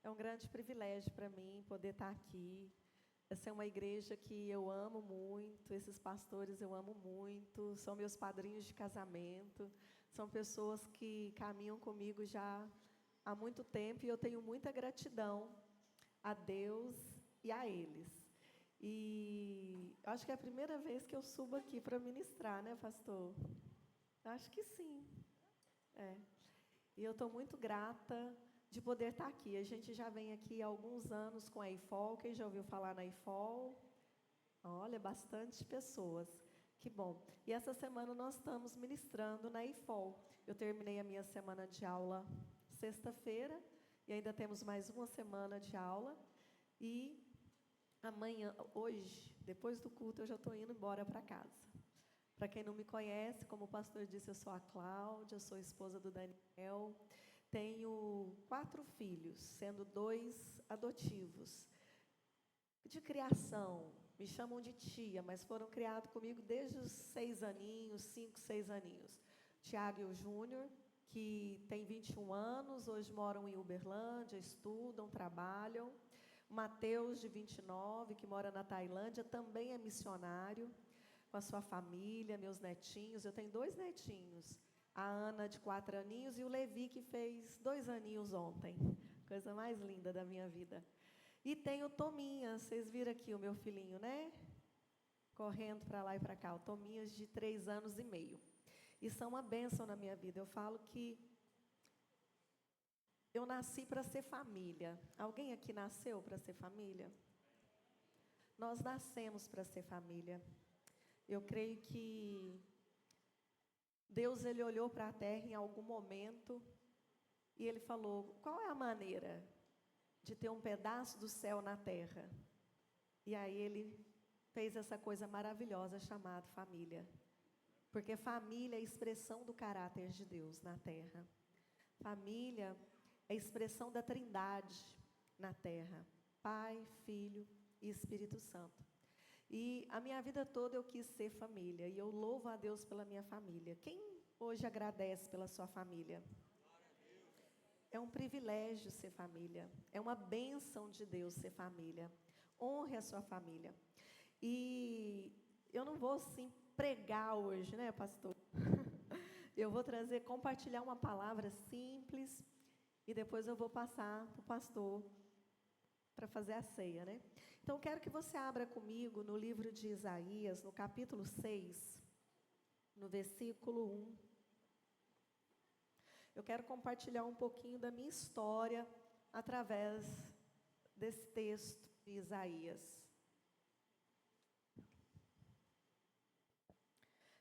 É um grande privilégio para mim poder estar aqui. Essa é uma igreja que eu amo muito, esses pastores eu amo muito, são meus padrinhos de casamento, são pessoas que caminham comigo já há muito tempo e eu tenho muita gratidão a Deus e a eles. E acho que é a primeira vez que eu subo aqui para ministrar, né, pastor? Acho que sim. E eu estou muito grata de poder estar aqui. A gente já vem aqui há alguns anos com a IFOL. Quem já ouviu falar na IFOL? Olha, bastante pessoas. Que bom. E essa semana nós estamos ministrando na IFOL. Eu terminei a minha semana de aula sexta-feira e ainda temos mais uma semana de aula. E amanhã, hoje, depois do culto, eu já estou indo embora para casa. Para quem não me conhece, como o pastor disse, eu sou a Cláudia, eu sou esposa do Daniel. Tenho 4 filhos, sendo 2 adotivos. De criação, me chamam de tia, mas foram criados comigo desde os 6 aninhos, 5, 6 aninhos. Tiago e o Júnior, que tem 21 anos, hoje moram em Uberlândia, estudam, trabalham. Mateus, de 29, que mora na Tailândia, também é missionário, com a sua família, meus netinhos. Eu tenho 2 netinhos, a Ana, de 4 aninhos, e o Levi, que fez 2 aninhos ontem. Coisa mais linda da minha vida. E tenho o Tominha, vocês viram aqui o meu filhinho, né? Correndo para lá e para cá, o Tominhas, de 3 anos e meio. E são uma bênção na minha vida. Eu falo que eu nasci para ser família. Alguém aqui nasceu para ser família? Nós nascemos para ser família. Eu creio que Deus, Ele olhou para a terra em algum momento e Ele falou, qual é a maneira de ter um pedaço do céu na terra? E aí Ele fez essa coisa maravilhosa chamada família. Porque família é a expressão do caráter de Deus na terra. Família é a expressão da Trindade na terra. Pai, Filho e Espírito Santo. E a minha vida toda eu quis ser família. E eu louvo a Deus pela minha família. Quem hoje agradece pela sua família? É um privilégio ser família. É uma bênção de Deus ser família. Honre a sua família. E eu não vou assim pregar hoje, né, pastor? Eu vou compartilhar uma palavra simples e depois eu vou passar para o pastor para fazer a ceia, né? Então, quero que você abra comigo no livro de Isaías, no capítulo 6, no versículo 1. Eu quero compartilhar um pouquinho da minha história através desse texto de Isaías.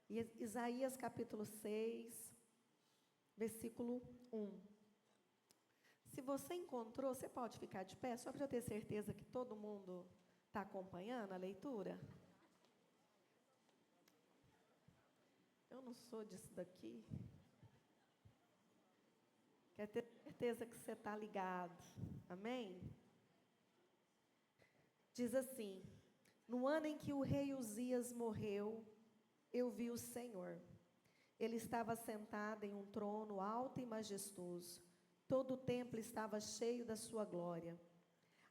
Isaías capítulo 6, versículo 1. Se você encontrou, você pode ficar de pé, só para eu ter certeza que todo mundo está acompanhando a leitura. Eu não sou disso daqui. Quero ter certeza que você está ligado. Amém? Diz assim, no ano em que o rei Uzias morreu, eu vi o Senhor. Ele estava sentado em um trono alto e majestoso. Todo o templo estava cheio da sua glória.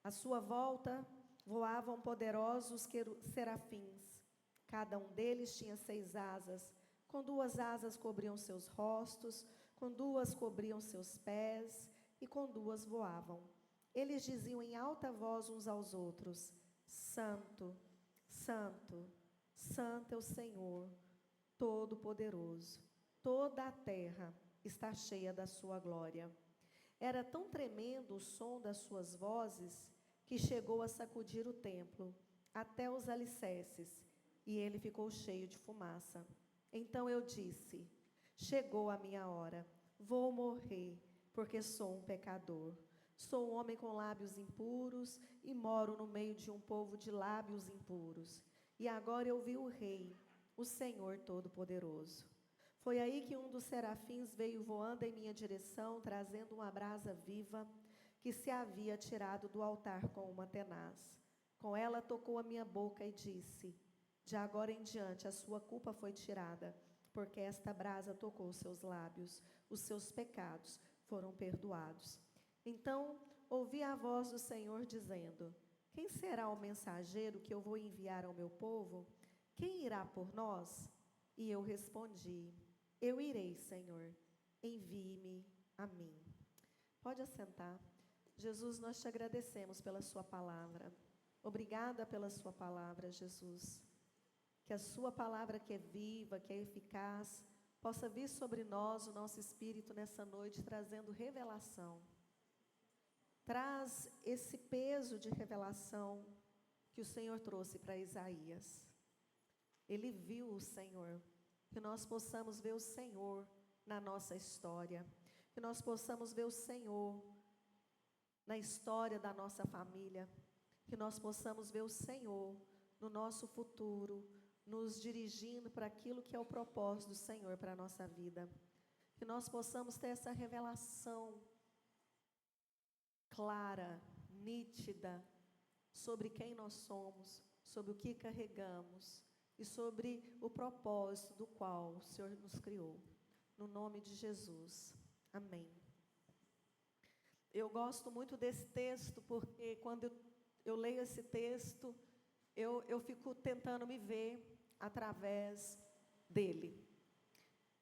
À sua volta voavam poderosos serafins. Cada um deles tinha 6 asas. Com 2 asas cobriam seus rostos, com 2 cobriam seus pés e com 2 voavam. Eles diziam em alta voz uns aos outros, Santo, Santo, Santo é o Senhor, Todo-Poderoso. Toda a terra está cheia da sua glória. Era tão tremendo o som das suas vozes que chegou a sacudir o templo até os alicerces, e ele ficou cheio de fumaça. Então eu disse, chegou a minha hora, vou morrer, porque sou um pecador. Sou um homem com lábios impuros e moro no meio de um povo de lábios impuros. E agora eu vi o Rei, o Senhor Todo-Poderoso. Foi aí que um dos serafins veio voando em minha direção, trazendo uma brasa viva que se havia tirado do altar com uma tenaz. Com ela tocou a minha boca e disse, de agora em diante a sua culpa foi tirada, porque esta brasa tocou seus lábios, os seus pecados foram perdoados. Então ouvi a voz do Senhor dizendo: quem será o mensageiro que eu vou enviar ao meu povo? Quem irá por nós? E eu respondi: eu irei, Senhor, envie-me a mim. Pode assentar. Jesus, nós te agradecemos pela sua palavra. Obrigada pela sua palavra, Jesus. Que a sua palavra, que é viva, que é eficaz, possa vir sobre nós, o nosso espírito, nessa noite, trazendo revelação. Traz esse peso de revelação que o Senhor trouxe para Isaías. Ele viu o Senhor. Que nós possamos ver o Senhor na nossa história. Que nós possamos ver o Senhor na história da nossa família. Que nós possamos ver o Senhor no nosso futuro, nos dirigindo para aquilo que é o propósito do Senhor para a nossa vida. Que nós possamos ter essa revelação clara, nítida, sobre quem nós somos, sobre o que carregamos e sobre o propósito do qual o Senhor nos criou. No nome de Jesus. Amém. Eu gosto muito desse texto, porque quando eu leio esse texto, eu fico tentando me ver através dele.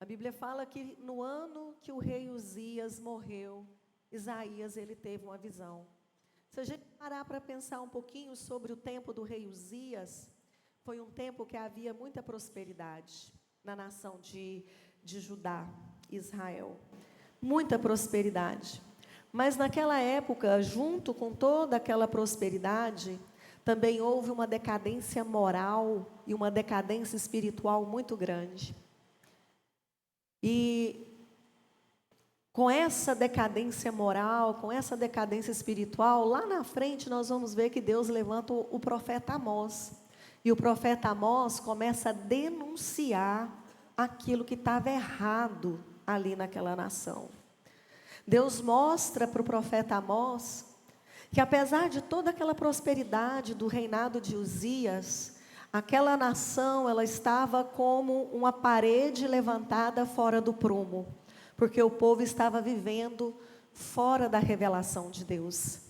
A Bíblia fala que no ano que o rei Uzias morreu, Isaías, ele teve uma visão. Se a gente parar para pensar um pouquinho sobre o tempo do rei Uzias, foi um tempo que havia muita prosperidade na nação de Judá, Israel. Muita prosperidade. Mas naquela época, junto com toda aquela prosperidade, também houve uma decadência moral e uma decadência espiritual muito grande. E com essa decadência moral, com essa decadência espiritual, lá na frente nós vamos ver que Deus levanta o profeta Amós. E o profeta Amós começa a denunciar aquilo que estava errado ali naquela nação. Deus mostra para o profeta Amós que apesar de toda aquela prosperidade do reinado de Uzias, aquela nação, ela estava como uma parede levantada fora do prumo, porque o povo estava vivendo fora da revelação de Deus.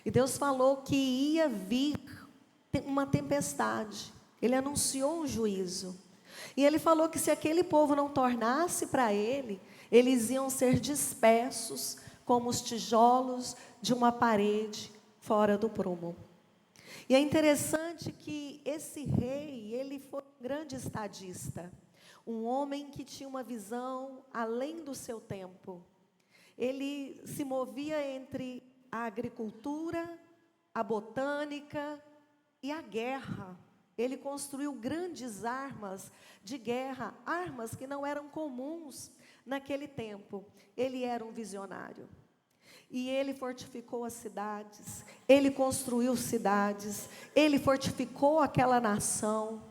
E Deus falou que ia vir uma tempestade. Ele anunciou um juízo. E ele falou que se aquele povo não tornasse para ele, eles iam ser dispersos como os tijolos de uma parede fora do prumo. E é interessante que esse rei, ele foi um grande estadista, um homem que tinha uma visão além do seu tempo. Ele se movia entre a agricultura, a botânica e a guerra. Ele construiu grandes armas de guerra, armas que não eram comuns naquele tempo. Ele era um visionário. E ele fortificou as cidades, ele construiu cidades, ele fortificou aquela nação.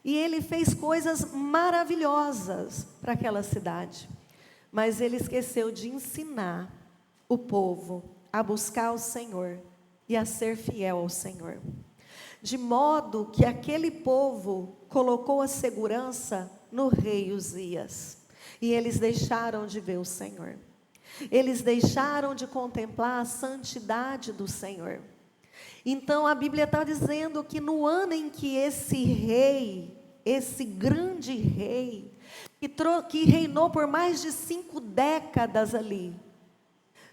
E ele fez coisas maravilhosas para aquela cidade. Mas ele esqueceu de ensinar o povo a buscar o Senhor e a ser fiel ao Senhor. De modo que aquele povo colocou a segurança no rei Uzias. E eles deixaram de ver o Senhor. Eles deixaram de contemplar a santidade do Senhor. Então a Bíblia está dizendo que no ano em que esse rei, esse grande rei, que reinou por mais de 5 décadas ali,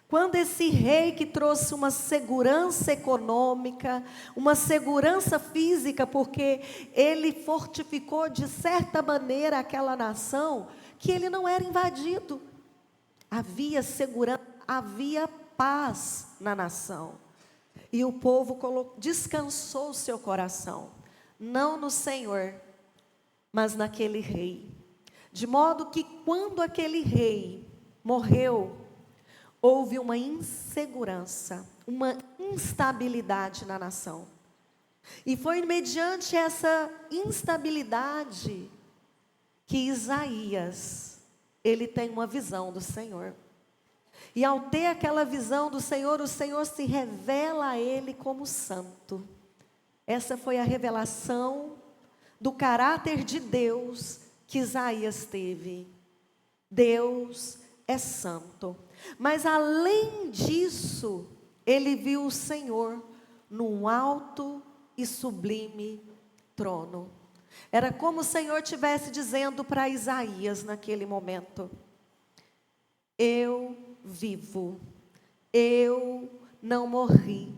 quando esse rei que trouxe uma segurança econômica, uma segurança física, porque ele fortificou de certa maneira aquela nação, que ele não era invadido. Havia segurança, havia paz na nação. E o povo descansou o seu coração, não no Senhor, mas naquele rei. De modo que quando aquele rei morreu, houve uma insegurança, uma instabilidade na nação. E foi mediante essa instabilidade que Isaías, ele tem uma visão do Senhor. E ao ter aquela visão do Senhor, o Senhor se revela a ele como santo. Essa foi a revelação do caráter de Deus que Isaías teve. Deus é santo. Mas além disso, ele viu o Senhor num alto e sublime trono. Era como o Senhor estivesse dizendo para Isaías naquele momento: eu vivo, eu não morri,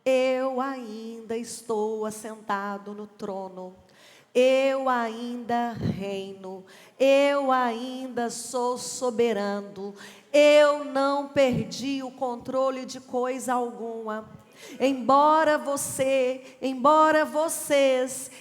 eu ainda estou assentado no trono, eu ainda reino, eu ainda sou soberano, eu não perdi o controle de coisa alguma. Embora vocês,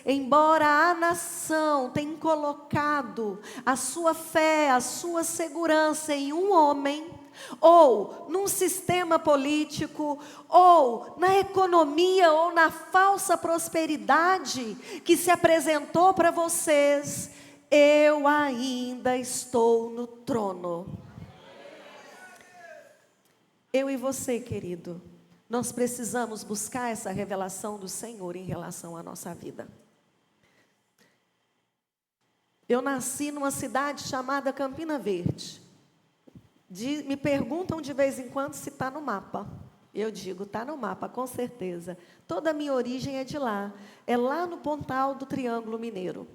embora a nação tenha colocado a sua fé, a sua segurança em um homem, ou num sistema político, ou na economia, ou na falsa prosperidade que se apresentou para vocês, eu ainda estou no trono. Eu e você, querido, nós precisamos buscar essa revelação do Senhor em relação à nossa vida. Eu nasci numa cidade chamada Campina Verde. Me perguntam de vez em quando se está no mapa. Eu digo, está no mapa, com certeza. Toda a minha origem é de lá. É lá no Pontal do Triângulo Mineiro.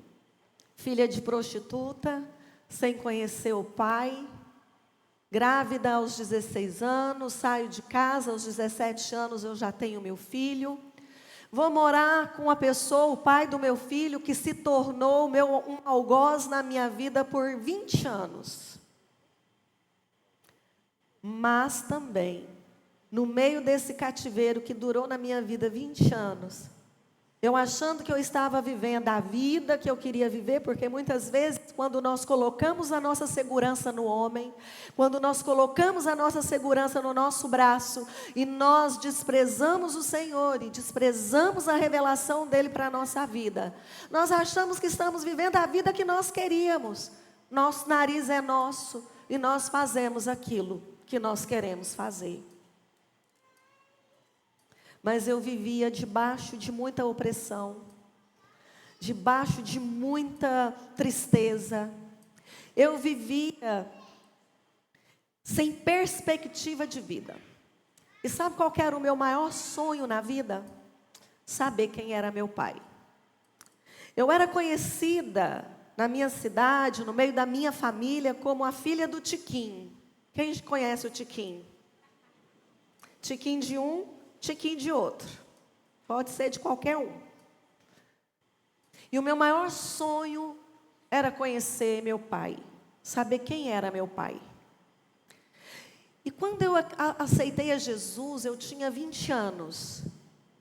Filha de prostituta, sem conhecer o pai. Grávida aos 16 anos, saio de casa, aos 17 anos eu já tenho meu filho. Vou morar com uma pessoa, o pai do meu filho, que se tornou um algoz na minha vida por 20 anos. Mas também, no meio desse cativeiro que durou na minha vida 20 anos, eu achando que eu estava vivendo a vida que eu queria viver, porque muitas vezes, quando nós colocamos a nossa segurança no homem, quando nós colocamos a nossa segurança no nosso braço, e nós desprezamos o Senhor, e desprezamos a revelação dEle para a nossa vida, nós achamos que estamos vivendo a vida que nós queríamos. Nosso nariz é nosso, e nós fazemos aquilo que nós queremos fazer. Mas eu vivia debaixo de muita opressão, debaixo de muita tristeza. Eu vivia sem perspectiva de vida. E sabe qual que era o meu maior sonho na vida? Saber quem era meu pai. Eu era conhecida na minha cidade, no meio da minha família, como a filha do Tiquinho. Quem conhece o Tiquinho? Tiquinho de um, Tiquinho de outro. Pode ser de qualquer um. E o meu maior sonho era conhecer meu pai. Saber quem era meu pai. E quando eu aceitei a Jesus, eu tinha 20 anos.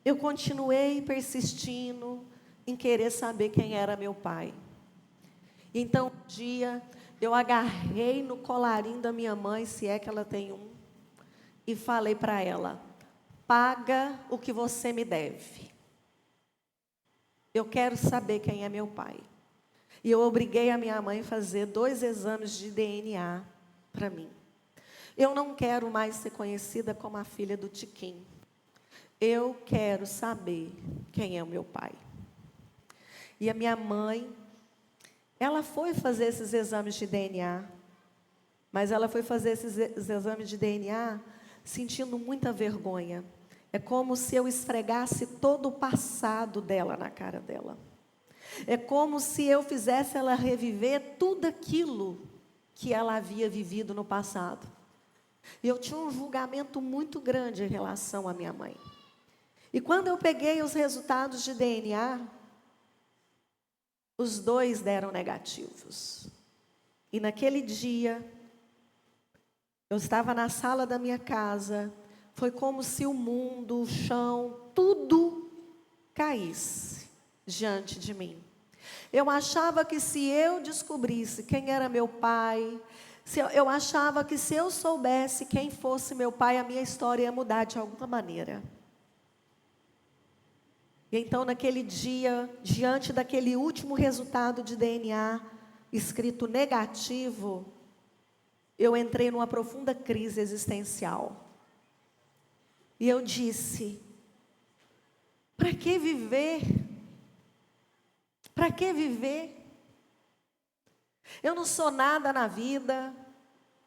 Eu continuei persistindo em querer saber quem era meu pai. Então, um dia, eu agarrei no colarinho da minha mãe, se é que ela tem um, e falei para ela: paga o que você me deve. Eu quero saber quem é meu pai. E eu obriguei a minha mãe a fazer 2 exames de DNA para mim. Eu não quero mais ser conhecida como a filha do Tiquinho. Eu quero saber quem é o meu pai. E a minha mãe, ela foi fazer esses exames de DNA. Mas ela foi fazer esses exames de DNA sentindo muita vergonha. É como se eu esfregasse todo o passado dela na cara dela. É como se eu fizesse ela reviver tudo aquilo que ela havia vivido no passado. E eu tinha um julgamento muito grande em relação à minha mãe. E quando eu peguei os resultados de DNA, os 2 deram negativos. E naquele dia, eu estava na sala da minha casa. Foi como se o mundo, o chão, tudo caísse diante de mim. Eu achava que se eu descobrisse quem era meu pai, eu achava que se eu soubesse quem fosse meu pai, a minha história ia mudar de alguma maneira. E então, naquele dia, diante daquele último resultado de DNA, escrito negativo, eu entrei numa profunda crise existencial. E eu disse: para que viver? Para que viver? Eu não sou nada na vida,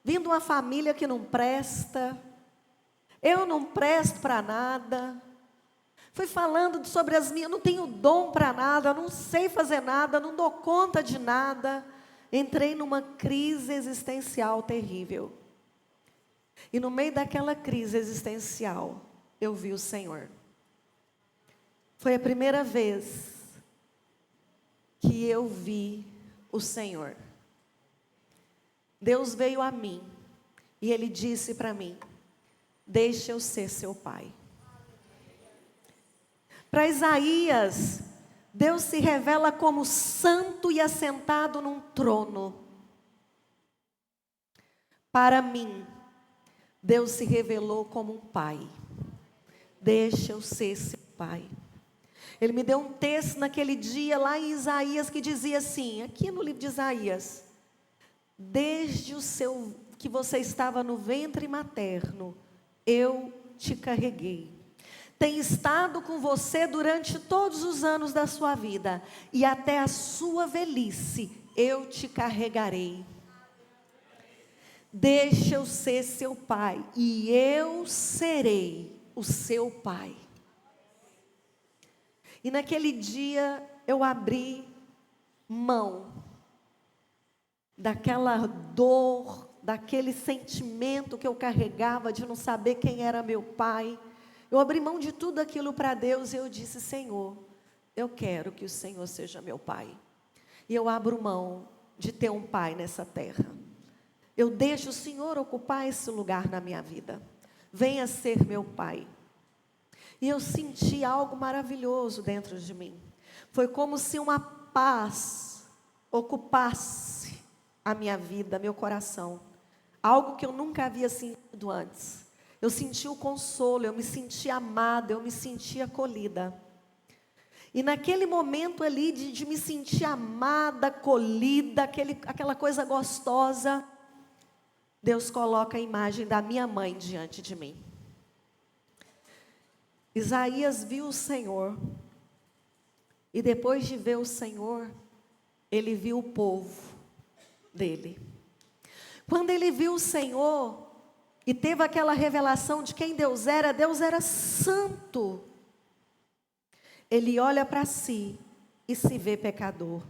vim de uma família que não presta, eu não presto para nada. Fui falando sobre as minhas, eu não tenho dom para nada, não sei fazer nada, não dou conta de nada. Entrei numa crise existencial terrível. E no meio daquela crise existencial, eu vi o Senhor. Foi a primeira vez que eu vi o Senhor. Deus veio a mim e Ele disse para mim: deixa eu ser seu pai. Para Isaías, Deus se revela como santo e assentado num trono. Para mim, Deus se revelou como um pai. Deixa eu ser seu pai. Ele me deu um texto naquele dia lá em Isaías que dizia assim, aqui no livro de Isaías: desde o seu que você estava no ventre materno, eu te carreguei. Tenho estado com você durante todos os anos da sua vida, e até a sua velhice eu te carregarei. Deixa eu ser seu pai, e eu serei o seu pai. E naquele dia eu abri mão daquela dor, daquele sentimento que eu carregava de não saber quem era meu pai. Eu abri mão de tudo aquilo para Deus e eu disse: Senhor, eu quero que o Senhor seja meu pai. E eu abro mão de ter um pai nessa terra. Eu deixo o Senhor ocupar esse lugar na minha vida. Venha ser meu pai. E eu senti algo maravilhoso dentro de mim. Foi como se uma paz ocupasse a minha vida, meu coração. Algo que eu nunca havia sentido antes. Eu senti o consolo, eu me senti amada, eu me senti acolhida. E naquele momento ali de me sentir amada, acolhida, aquela coisa gostosa, Deus coloca a imagem da minha mãe diante de mim. Isaías viu o Senhor, e depois de ver o Senhor, ele viu o povo dele. Quando ele viu o Senhor, e teve aquela revelação de quem Deus era santo. Ele olha para si e se vê pecador.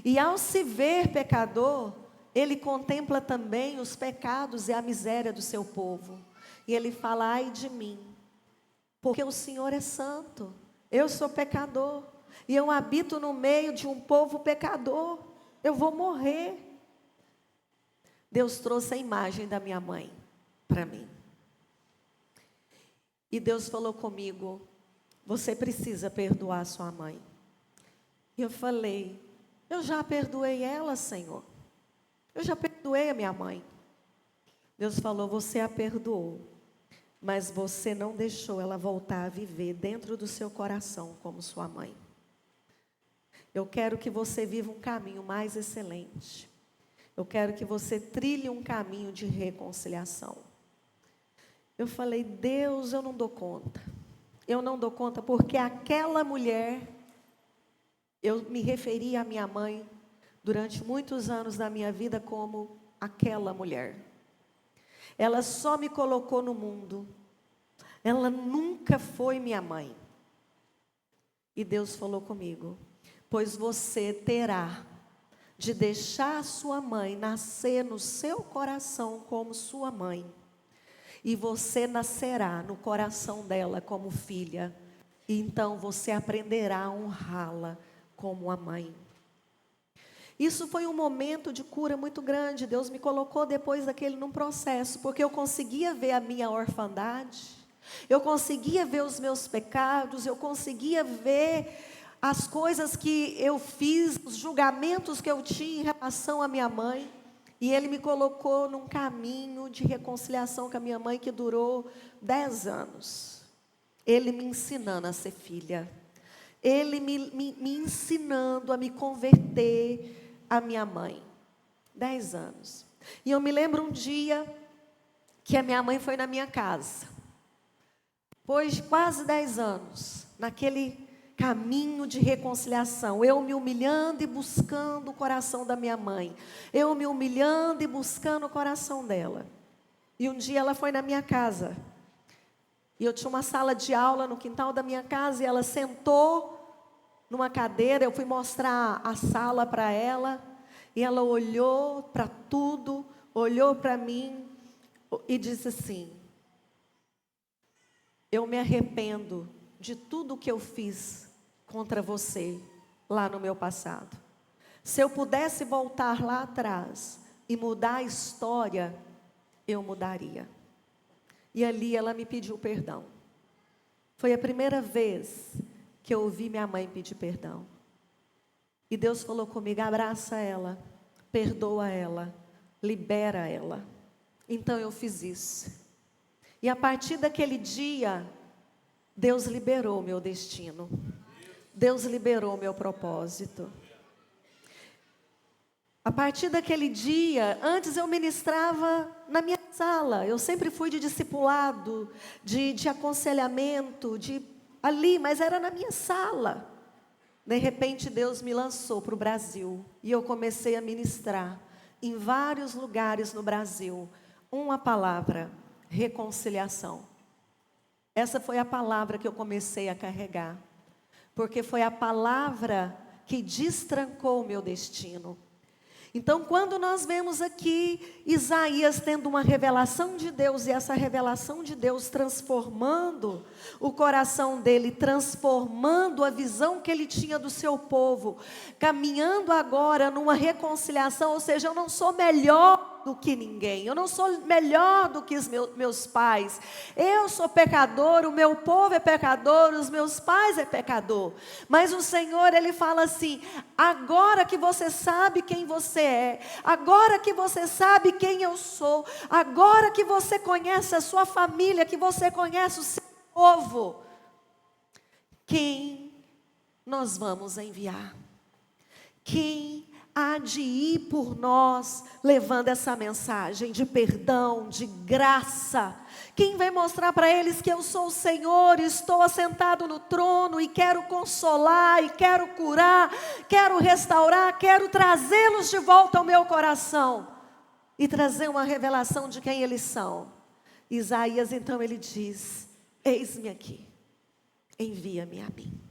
E ao se ver pecador, ele contempla também os pecados e a miséria do seu povo. E ele fala: ai de mim, porque o Senhor é santo, eu sou pecador, e eu habito no meio de um povo pecador, eu vou morrer. Deus trouxe a imagem da minha mãe para mim. E Deus falou comigo: você precisa perdoar sua mãe. E eu falei: eu já perdoei ela, Senhor. Eu já perdoei a minha mãe. Deus falou: você a perdoou, mas você não deixou ela voltar a viver dentro do seu coração como sua mãe. Eu quero que você viva um caminho mais excelente. Eu quero que você trilhe um caminho de reconciliação. Eu falei: Deus, eu não dou conta. Eu não dou conta porque aquela mulher, eu me referi à minha mãe durante muitos anos da minha vida como aquela mulher. Ela só me colocou no mundo. Ela nunca foi minha mãe. E Deus falou comigo: pois você terá de deixar a sua mãe nascer no seu coração como sua mãe. E você nascerá no coração dela como filha. E então você aprenderá a honrá-la como a mãe. Isso foi um momento de cura muito grande. Deus me colocou depois daquele num processo, porque eu conseguia ver a minha orfandade, eu conseguia ver os meus pecados, eu conseguia ver as coisas que eu fiz, os julgamentos que eu tinha em relação à minha mãe. E Ele me colocou num caminho de reconciliação com a minha mãe que durou 10 anos. Ele me ensinando a ser filha. Ele me ensinando a me converter à minha mãe. 10 anos. E eu me lembro um dia que a minha mãe foi na minha casa. Depois de quase 10 anos, naquele caminho de reconciliação, eu me humilhando e buscando o coração da minha mãe, eu me humilhando e buscando o coração dela. E um dia ela foi na minha casa. E eu tinha uma sala de aula no quintal da minha casa e ela sentou numa cadeira. Eu fui mostrar a sala para ela e ela olhou para tudo, olhou para mim e disse assim: eu me arrependo de tudo que eu fiz contra você lá no meu passado. Se eu pudesse voltar lá atrás e mudar a história, eu mudaria. E ali ela me pediu perdão. Foi a primeira vez que eu ouvi minha mãe pedir perdão. E Deus falou comigo: abraça ela, perdoa ela, libera ela. Então eu fiz isso. E a partir daquele dia, Deus liberou o meu destino. Deus liberou o meu propósito. A partir daquele dia, antes eu ministrava na minha sala. Eu sempre fui de discipulado, de aconselhamento, ali, mas era na minha sala. De repente Deus me lançou para o Brasil. E eu comecei a ministrar em vários lugares no Brasil. Uma palavra: reconciliação. Essa foi a palavra que eu comecei a carregar. Porque foi a palavra que destrancou o meu destino. Então, quando nós vemos aqui Isaías tendo uma revelação de Deus, e essa revelação de Deus transformando o coração dele, transformando a visão que ele tinha do seu povo, caminhando agora numa reconciliação, ou seja, eu não sou melhor do que ninguém, eu não sou melhor do que os meus pais, eu sou pecador, o meu povo é pecador, os meus pais é pecador, mas o Senhor, Ele fala assim: agora que você sabe quem você é, agora que você sabe quem eu sou, agora que você conhece a sua família, que você conhece o seu povo, quem nós vamos enviar? Quem há de ir por nós, levando essa mensagem de perdão, de graça? Quem vai mostrar para eles que eu sou o Senhor, estou assentado no trono e quero consolar, e quero curar, quero restaurar, quero trazê-los de volta ao meu coração e trazer uma revelação de quem eles são? Isaías então ele diz: eis-me aqui, envia-me a mim.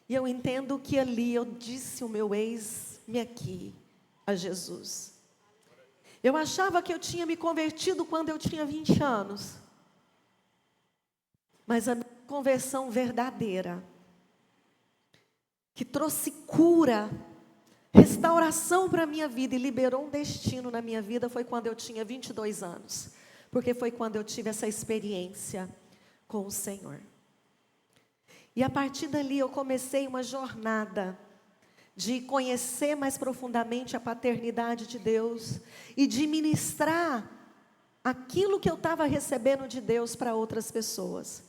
E eu entendo que ali eu disse o meu eis-me aqui a Jesus. Eu achava que eu tinha me convertido quando eu tinha 20 anos. Mas a minha conversão verdadeira, que trouxe cura, restauração para a minha vida e liberou um destino na minha vida, foi quando eu tinha 22 anos. Porque foi quando eu tive essa experiência com o Senhor. E a partir dali eu comecei uma jornada de conhecer mais profundamente a paternidade de Deus e de ministrar aquilo que eu estava recebendo de Deus para outras pessoas.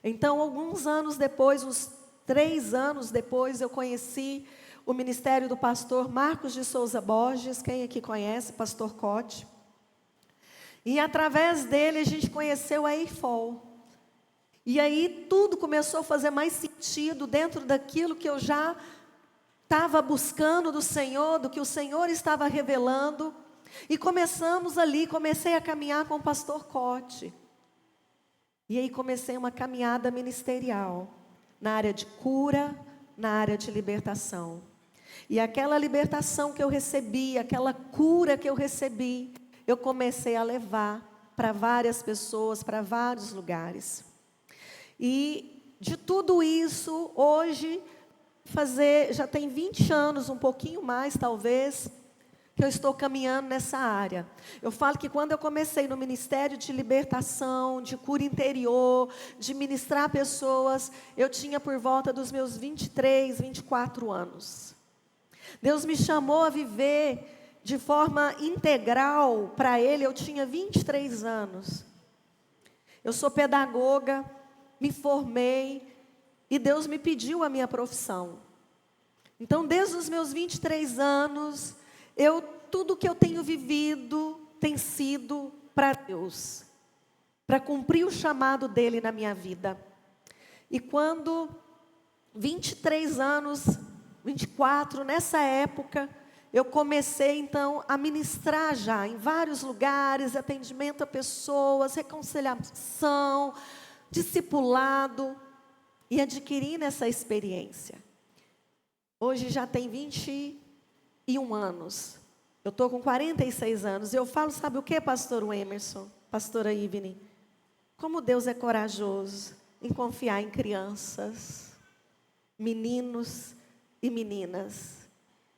Então, alguns anos depois, uns 3 anos depois, eu conheci o ministério do pastor Marcos de Souza Borges. Quem aqui conhece? Pastor Cote. E através dele a gente conheceu a EIFOL. E aí tudo começou a fazer mais sentido dentro daquilo que eu já estava buscando do Senhor, do que o Senhor estava revelando. E comecei a caminhar com o pastor Cote. E aí comecei uma caminhada ministerial, na área de cura, na área de libertação. E aquela libertação que eu recebi, aquela cura que eu recebi, eu comecei a levar para várias pessoas, para vários lugares. E de tudo isso, hoje, já tem 20 anos, um pouquinho mais talvez, que eu estou caminhando nessa área. Eu falo que quando eu comecei no ministério de libertação, de cura interior, de ministrar pessoas, eu tinha por volta dos meus 23, 24 anos. Deus me chamou a viver de forma integral para Ele, eu tinha 23 anos. Eu sou pedagoga, me formei e Deus me pediu a minha profissão. Então, desde os meus 23 anos, tudo que eu tenho vivido tem sido para Deus, para cumprir o chamado dEle na minha vida. E quando 23 anos, 24, nessa época, eu comecei então a ministrar já em vários lugares, atendimento a pessoas, reconciliação, discipulado, e adquirindo essa experiência. Hoje já tem 21 anos, eu estou com 46 anos, eu falo, sabe o que, pastor Emerson, pastora Ivne? Como Deus é corajoso em confiar em crianças, meninos e meninas.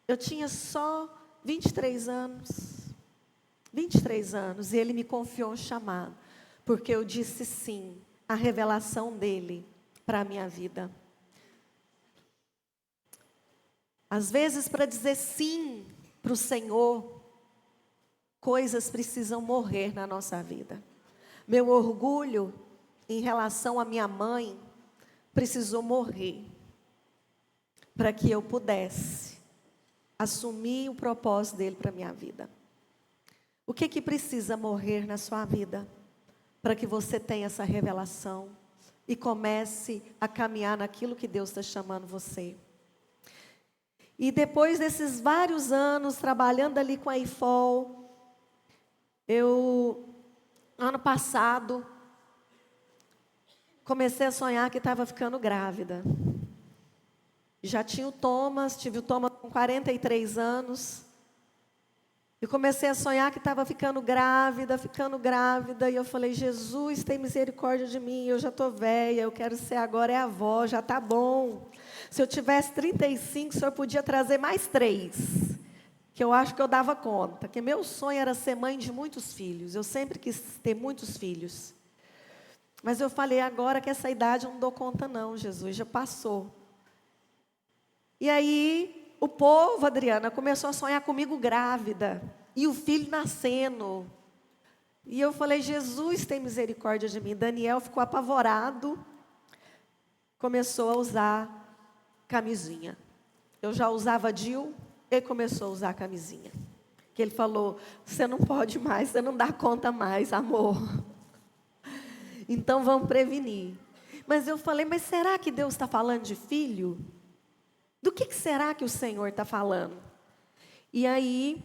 Eu tinha só 23 anos, e Ele me confiou um chamado, porque eu disse sim à revelação dEle para a minha vida. Às vezes, para dizer sim para o Senhor, coisas precisam morrer na nossa vida. Meu orgulho em relação à minha mãe precisou morrer, para que eu pudesse assumir o propósito dele para a minha vida. O que precisa morrer na sua vida, para que você tenha essa revelação e comece a caminhar naquilo que Deus está chamando você? E depois desses vários anos, trabalhando ali com a IFOL, ano passado, comecei a sonhar que estava ficando grávida. Já tinha o Thomas, tive o Thomas com 43 anos. E comecei a sonhar que estava ficando grávida. E eu falei, Jesus, tem misericórdia de mim, eu já estou velha, eu quero ser agora avó, já está bom. Se eu tivesse 35, o Senhor podia trazer mais 3, que eu acho que eu dava conta. Que meu sonho era ser mãe de muitos filhos, eu sempre quis ter muitos filhos. Mas eu falei, agora que essa idade eu não dou conta não, Jesus, já passou. E aí, o povo, Adriana, começou a sonhar comigo grávida. E o filho nascendo. E eu falei, Jesus tem misericórdia de mim. Daniel ficou apavorado. Começou a usar camisinha. Eu já usava DIU, ele começou a usar camisinha. Que ele falou, você não pode mais, você não dá conta mais, amor. Então vamos prevenir. Mas eu falei, mas será que Deus está falando de filho? Do que será que o Senhor está falando? E aí,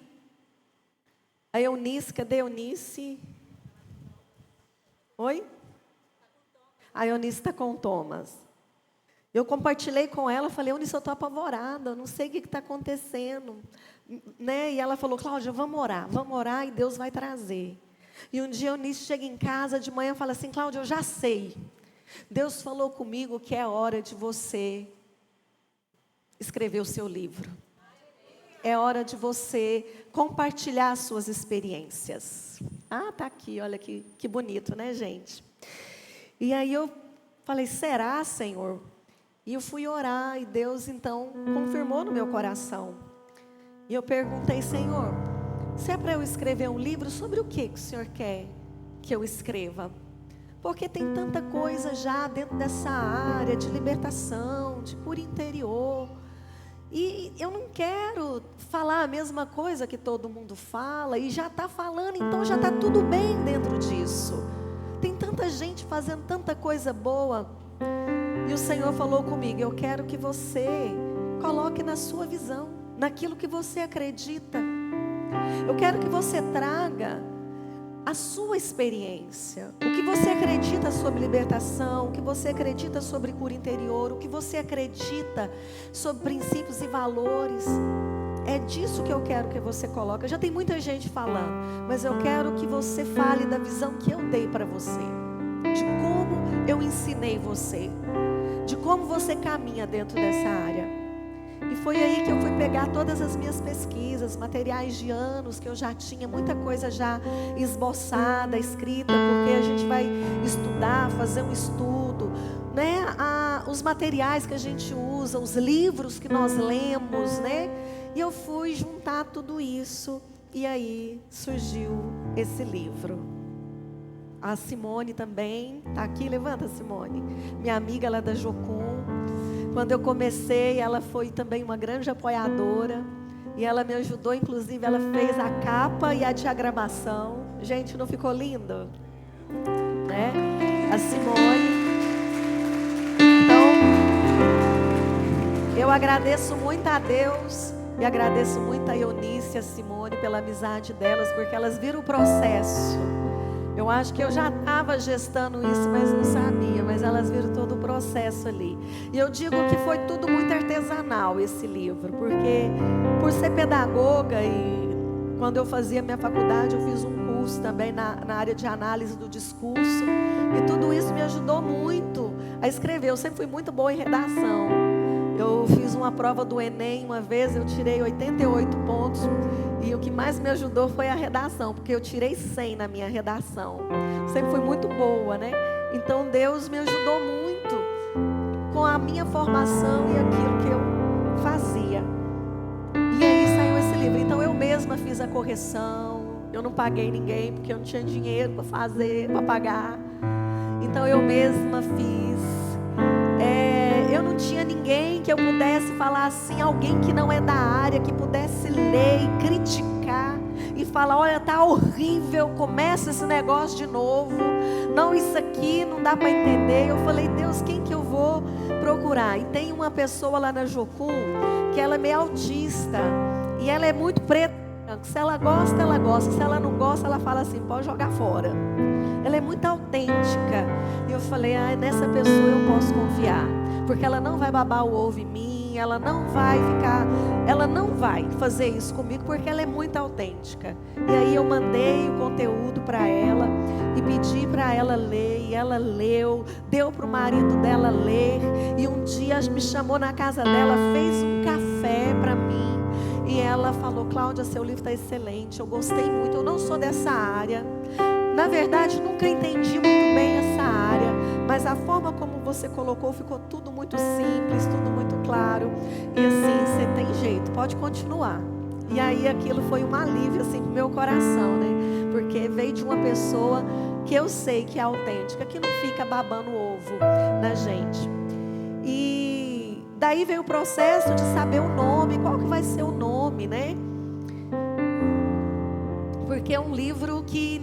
a Eunice, cadê a Eunice? Oi? A Eunice está com o Thomas. Eu compartilhei com ela, falei, Eunice, eu estou apavorada, não sei o que está acontecendo. Né? E ela falou, Cláudia, vamos orar e Deus vai trazer. E um dia a Eunice chega em casa de manhã e fala assim, Cláudia, eu já sei. Deus falou comigo que é hora de você escrever o seu livro. É hora de você compartilhar as suas experiências. Ah, tá aqui, olha que bonito, né, gente? E aí eu falei, será, Senhor? E eu fui orar e Deus, então, confirmou no meu coração. E eu perguntei, Senhor, se é para eu escrever um livro, sobre o que o Senhor quer que eu escreva? Porque tem tanta coisa já dentro dessa área de libertação, de cura interior. E eu não quero falar a mesma coisa que todo mundo fala, e já está falando, então já está tudo bem dentro disso. Tem tanta gente fazendo tanta coisa boa. E o Senhor falou comigo, eu quero que você coloque na sua visão, naquilo que você acredita. Eu quero que você traga a sua experiência, o que você acredita sobre libertação, o que você acredita sobre cura interior, o que você acredita sobre princípios e valores. É disso que eu quero que você coloque. Já tem muita gente falando, mas eu quero que você fale da visão que eu dei para você, de como eu ensinei você, de como você caminha dentro dessa área. E foi aí que eu fui pegar todas as minhas pesquisas, materiais de anos que eu já tinha, muita coisa já esboçada, escrita, porque a gente vai estudar, fazer um estudo, né? Os materiais que a gente usa, os livros que nós lemos, né? E eu fui juntar tudo isso, e aí surgiu esse livro. A Simone também está aqui, levanta, Simone, minha amiga lá da Jocum. Quando eu comecei, ela foi também uma grande apoiadora. E ela me ajudou, inclusive, ela fez a capa e a diagramação. Gente, não ficou lindo? Né? A Simone. Então, eu agradeço muito a Deus E agradeço muito a Eunice e a Simone pela amizade delas, porque elas viram o processo. Eu acho que eu já estava gestando isso, mas não sabia. Mas elas viram todo o processo ali. E eu digo que foi tudo muito artesanal esse livro, porque por ser pedagoga e quando eu fazia minha faculdade, eu fiz um curso também na área de análise do discurso. E tudo isso me ajudou muito a escrever. Eu sempre fui muito boa em redação. Eu fiz uma prova do Enem uma vez, eu tirei 88 pontos. E o que mais me ajudou foi a redação, porque eu tirei 100 na minha redação. Sempre fui muito boa, né? Então Deus me ajudou muito com a minha formação e aquilo que eu fazia. E aí saiu esse livro. Então eu mesma fiz a correção. Eu não paguei ninguém, porque eu não tinha dinheiro para fazer, para pagar. Então eu mesma fiz. Eu não tinha ninguém que eu pudesse falar assim, alguém que não é da área, que pudesse ler e criticar e falar, olha, tá horrível, começa esse negócio de novo, não, isso aqui não dá para entender. Eu falei, Deus, quem que eu vou procurar? E tem uma pessoa lá na Jocum, que ela é meio autista, e ela é muito preta, se ela gosta, ela gosta, se ela não gosta, ela fala assim, pode jogar fora. Ela é muito autêntica. E eu falei, nessa pessoa eu posso confiar, porque ela não vai babar o ovo em mim, ela não vai fazer isso comigo, porque ela é muito autêntica. E aí eu mandei o conteúdo para ela e pedi para ela ler, e ela leu, deu para o marido dela ler, e um dia me chamou na casa dela, fez um café para mim, e ela falou, Cláudia, seu livro está excelente, eu gostei muito, eu não sou dessa área. Na verdade, nunca entendi muito bem essa área, mas a forma como você colocou ficou tudo muito simples, tudo muito claro. E assim, você tem jeito, pode continuar. E aí aquilo foi um alívio assim pro meu coração, né? Porque veio de uma pessoa que eu sei que é autêntica, que não fica babando ovo na gente. E daí veio o processo de saber o nome, qual que vai ser o nome, né? Porque é um livro que,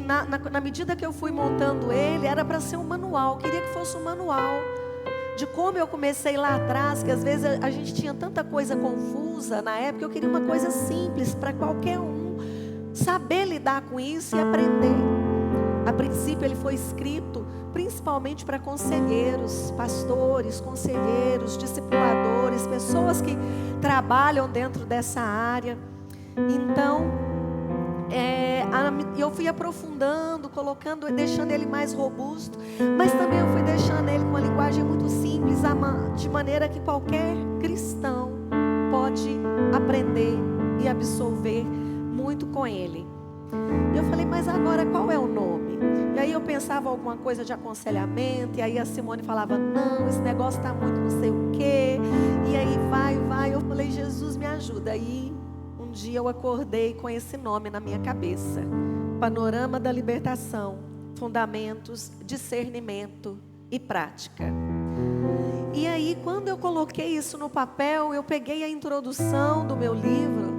na medida que eu fui montando ele, era para ser um manual. Eu queria que fosse um manual de como eu comecei lá atrás, que às vezes a gente tinha tanta coisa confusa na época. Eu queria uma coisa simples para qualquer um saber lidar com isso e aprender. A princípio ele foi escrito principalmente para conselheiros, pastores, conselheiros, discipuladores, pessoas que trabalham dentro dessa área. Então eu fui aprofundando, colocando, deixando ele mais robusto, mas também eu fui deixando ele com uma linguagem muito simples, de maneira que qualquer cristão pode aprender e absorver muito com ele. E eu falei, mas agora qual é o nome? E aí eu pensava alguma coisa de aconselhamento, e aí a Simone falava, não, esse negócio está muito não sei o quê, e aí vai, eu falei, Jesus me ajuda. Aí um dia eu acordei com esse nome na minha cabeça, Panorama da Libertação, Fundamentos, Discernimento e Prática. E aí quando eu coloquei isso no papel, eu peguei a introdução do meu livro,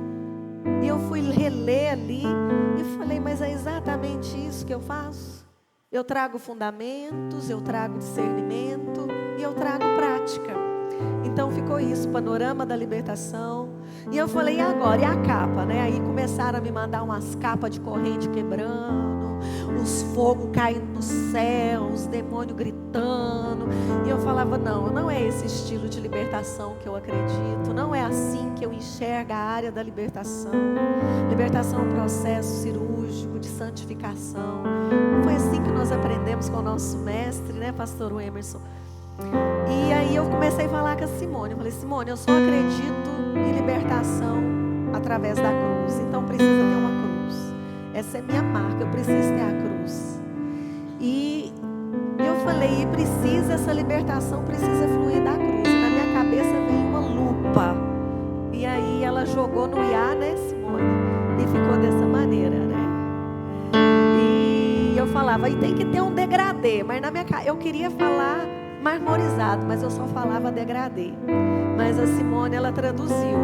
e eu fui reler ali, e falei, mas é exatamente isso que eu faço? Eu trago fundamentos, eu trago discernimento, e eu trago prática. Então ficou isso, Panorama da Libertação. E eu falei, e agora? E a capa, né? Aí começaram a me mandar umas capas de corrente quebrando, os fogos caindo no céu, os demônios gritando. E eu falava, não é esse estilo de libertação que eu acredito. Não é assim que eu enxergo a área da libertação. Libertação é um processo cirúrgico de santificação. Foi assim que nós aprendemos com o nosso mestre, né, pastor Emerson? E aí eu comecei a falar com a Simone. Eu falei, Simone, eu só acredito em libertação através da cruz. Então precisa ter uma cruz. Essa é minha marca, eu preciso ter a cruz. E eu falei, essa libertação precisa fluir da cruz. E na minha cabeça veio uma lupa. E aí ela jogou no IA, né, Simone? E ficou dessa maneira, né? E eu falava, e tem que ter um degradê. Mas na minha eu queria falar marmorizado, mas eu só falava degradê. Mas a Simone, ela traduziu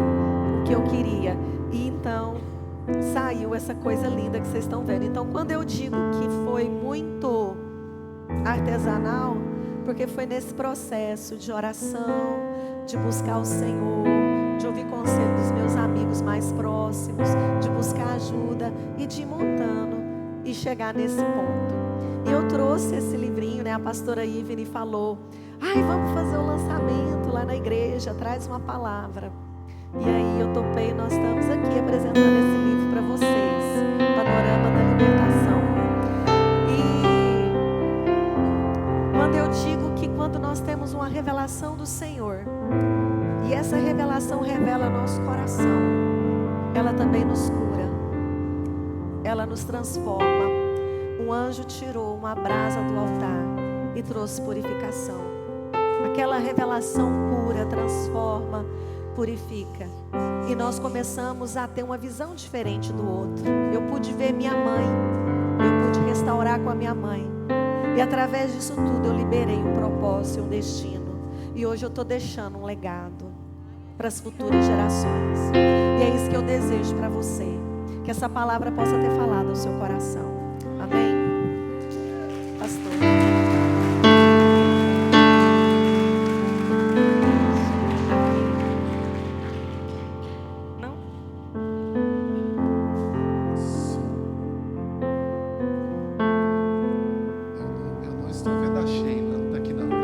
o que eu queria. E então saiu essa coisa linda que vocês estão vendo. Então quando eu digo que foi muito artesanal, porque foi nesse processo de oração, de buscar o Senhor, de ouvir conselho dos meus amigos os mais próximos, de buscar ajuda e de ir montando e chegar nesse ponto. E eu trouxe esse livrinho, né? A pastora Ivene falou: ai, vamos fazer o lançamento lá na igreja, traz uma palavra. E aí eu topei, nós estamos aqui apresentando esse livro para vocês, Panorama da Libertação. E quando eu digo que quando nós temos uma revelação do Senhor, e essa revelação revela nosso coração, ela também nos cura, ela nos transforma. Um anjo tirou uma brasa do altar e trouxe purificação. Aquela revelação cura, transforma, purifica. E nós começamos a ter uma visão diferente do outro. Eu pude ver minha mãe, eu pude restaurar com a minha mãe. E através disso tudo eu liberei um propósito e um destino. E hoje eu estou deixando um legado para as futuras gerações. E é isso que eu desejo para você. Que essa palavra possa ter falado ao seu coração. Amém? Pastor. Não? Eu não estou vendo a Sheila, não está aqui não, né?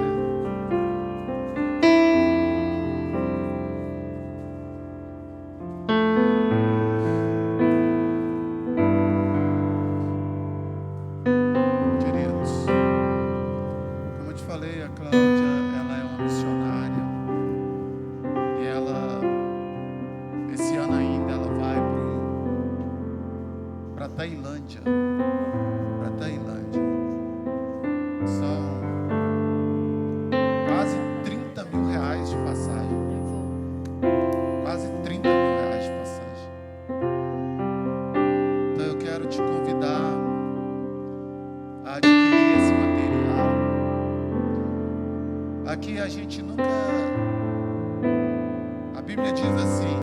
Queridos, como eu te falei, a Cláudia, ela é uma missionária. E ela, esse ano ainda, ela vai para Tailândia. Para Tailândia. São quase 30 mil reais de passagem. Quase 30 mil reais de passagem. Então eu quero te convidar a adquirir esse material. Aqui a gente nunca... A Bíblia diz assim: